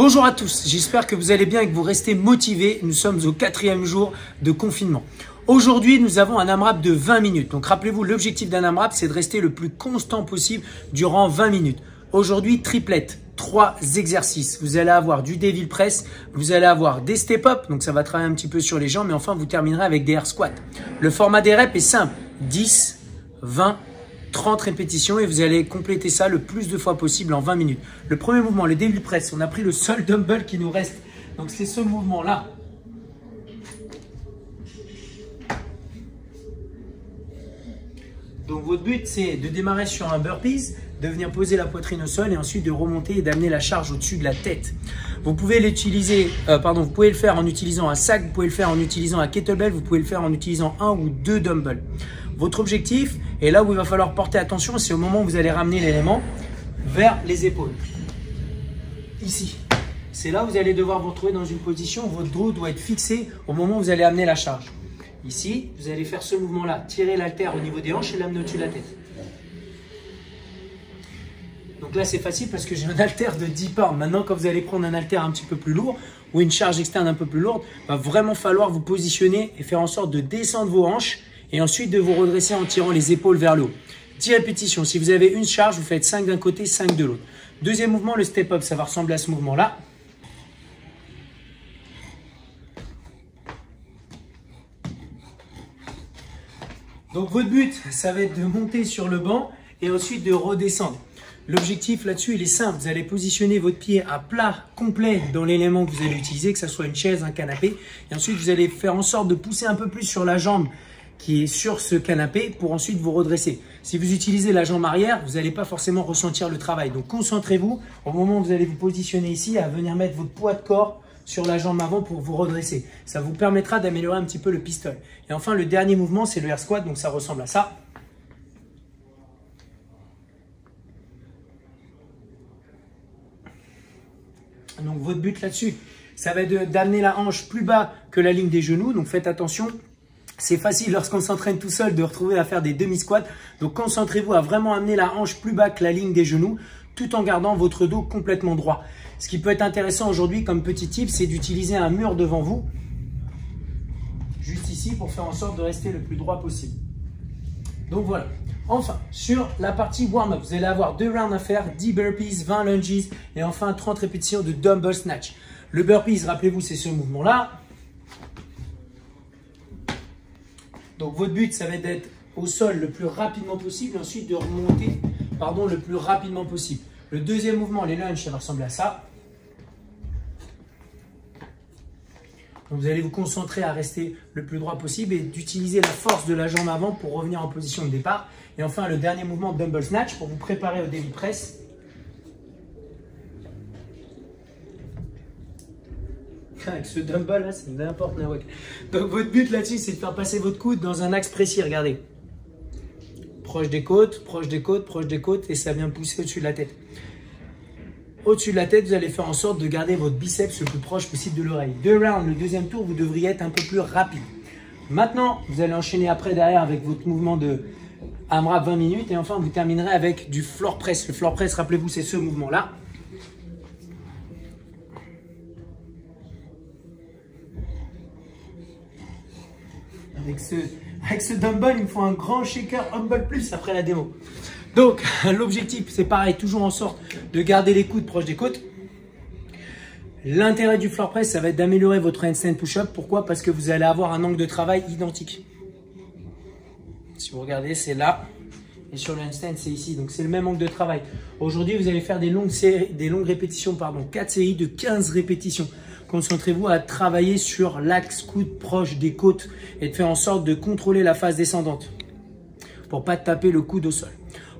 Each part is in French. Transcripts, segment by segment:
Bonjour à tous, j'espère que vous allez bien et que vous restez motivés. Nous sommes au 4e jour de confinement. Aujourd'hui, nous avons un AMRAP de 20 minutes. Donc rappelez-vous, l'objectif d'un AMRAP, c'est de rester le plus constant possible durant 20 minutes. Aujourd'hui, triplette, 3 exercices. Vous allez avoir du Devil Press, vous allez avoir des Step Up, donc ça va travailler un petit peu sur les jambes, mais enfin, vous terminerez avec des Air Squats. Le format des reps est simple, 10, 20, 30 répétitions et vous allez compléter ça le plus de fois possible en 20 minutes. Le premier mouvement, le Devil Press, on a pris le seul dumbbell qui nous reste. Donc c'est ce mouvement-là. Donc votre but, c'est de démarrer sur un burpees, de venir poser la poitrine au sol et ensuite de remonter et d'amener la charge au-dessus de la tête. Vous pouvez l'utiliser, vous pouvez le faire en utilisant un sac, vous pouvez le faire en utilisant un kettlebell, vous pouvez le faire en utilisant 1 ou 2 dumbbells. Votre objectif, et là où il va falloir porter attention, c'est au moment où vous allez ramener l'élément vers les épaules. Ici. C'est là où vous allez devoir vous retrouver dans une position où votre dos doit être fixé au moment où vous allez amener la charge. Ici, vous allez faire ce mouvement-là, tirer l'haltère au niveau des hanches et l'amener au-dessus de la tête. Donc là, c'est facile parce que j'ai un haltère de 10 pounds. Maintenant, quand vous allez prendre un haltère un petit peu plus lourd ou une charge externe un peu plus lourde, il va vraiment falloir vous positionner et faire en sorte de descendre vos hanches et ensuite de vous redresser en tirant les épaules vers le haut. 10 répétitions. Si vous avez une charge, vous faites 5 d'un côté, 5 de l'autre. Deuxième mouvement, le step up, ça va ressembler à ce mouvement-là. Donc votre but, ça va être de monter sur le banc et ensuite de redescendre. L'objectif là-dessus, il est simple. Vous allez positionner votre pied à plat complet dans l'élément que vous allez utiliser, que ce soit une chaise, un canapé. Et ensuite, vous allez faire en sorte de pousser un peu plus sur la jambe qui est sur ce canapé pour ensuite vous redresser. Si vous utilisez la jambe arrière, vous n'allez pas forcément ressentir le travail. Donc concentrez-vous au moment où vous allez vous positionner ici à venir mettre votre poids de corps sur la jambe avant pour vous redresser. Ça vous permettra d'améliorer un petit peu le pistol. Et enfin, le dernier mouvement, c'est le air squat. Donc ça ressemble à ça. Donc votre but là-dessus, ça va être d'amener la hanche plus bas que la ligne des genoux. Donc faites attention. C'est facile lorsqu'on s'entraîne tout seul de retrouver à faire des demi-squats. Donc concentrez-vous à vraiment amener la hanche plus bas que la ligne des genoux tout en gardant votre dos complètement droit. Ce qui peut être intéressant aujourd'hui comme petit tip, c'est d'utiliser un mur devant vous, juste ici, pour faire en sorte de rester le plus droit possible. Donc voilà. Enfin, sur la partie warm-up, vous allez avoir 2 rounds à faire, 10 burpees, 20 lunges et enfin 30 répétitions de dumbbell snatch. Le burpees, rappelez-vous, c'est ce mouvement-là. Donc votre but, ça va être d'être au sol le plus rapidement possible, ensuite de remonter le plus rapidement possible. Le deuxième mouvement, les lunges, ça va ressembler à ça. Donc vous allez vous concentrer à rester le plus droit possible et d'utiliser la force de la jambe avant pour revenir en position de départ. Et enfin, le dernier mouvement, dumbbell snatch, pour vous préparer au Devil Press. Avec ce dumbbell là, c'est n'importe quoi. Donc votre but là-dessus, c'est de faire passer votre coude dans un axe précis, regardez. Proche des côtes, proche des côtes, proche des côtes, et ça vient pousser au-dessus de la tête. Au-dessus de la tête, vous allez faire en sorte de garder votre biceps le plus proche possible de l'oreille. 2 rounds, le deuxième tour, vous devriez être un peu plus rapide. Maintenant, vous allez enchaîner après derrière avec votre mouvement de AMRAP 20 minutes, et enfin vous terminerez avec du floor press. Le floor press, rappelez-vous, c'est ce mouvement-là. Avec ce dumbbell, il me faut un grand shaker Humble Plus après la démo. Donc, l'objectif, c'est pareil, toujours en sorte de garder les coudes proches des côtes. L'intérêt du floor press, ça va être d'améliorer votre handstand push-up. Pourquoi? Parce que vous allez avoir un angle de travail identique. Si vous regardez, c'est là. Et sur le handstand, c'est ici. Donc, c'est le même angle de travail. Aujourd'hui, vous allez faire des longues répétitions, 4 séries de 15 répétitions. Concentrez-vous à travailler sur l'axe coude proche des côtes et de faire en sorte de contrôler la phase descendante pour ne pas taper le coude au sol.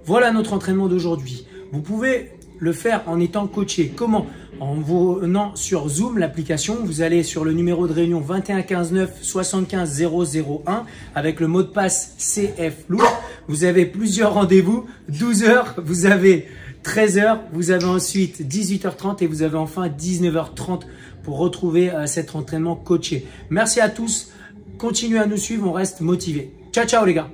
Voilà notre entraînement d'aujourd'hui. Vous pouvez le faire en étant coaché. Comment? En venant sur Zoom, l'application, vous allez sur le numéro de réunion 21 15 9 75 001 avec le mot de passe CF lourd. Vous avez plusieurs rendez-vous, 12 h, vous avez 13 h, vous avez ensuite 18h30 et vous avez enfin 19h30 pour retrouver cet entraînement coaché. Merci à tous. Continuez à nous suivre, on reste motivés. Ciao, ciao les gars.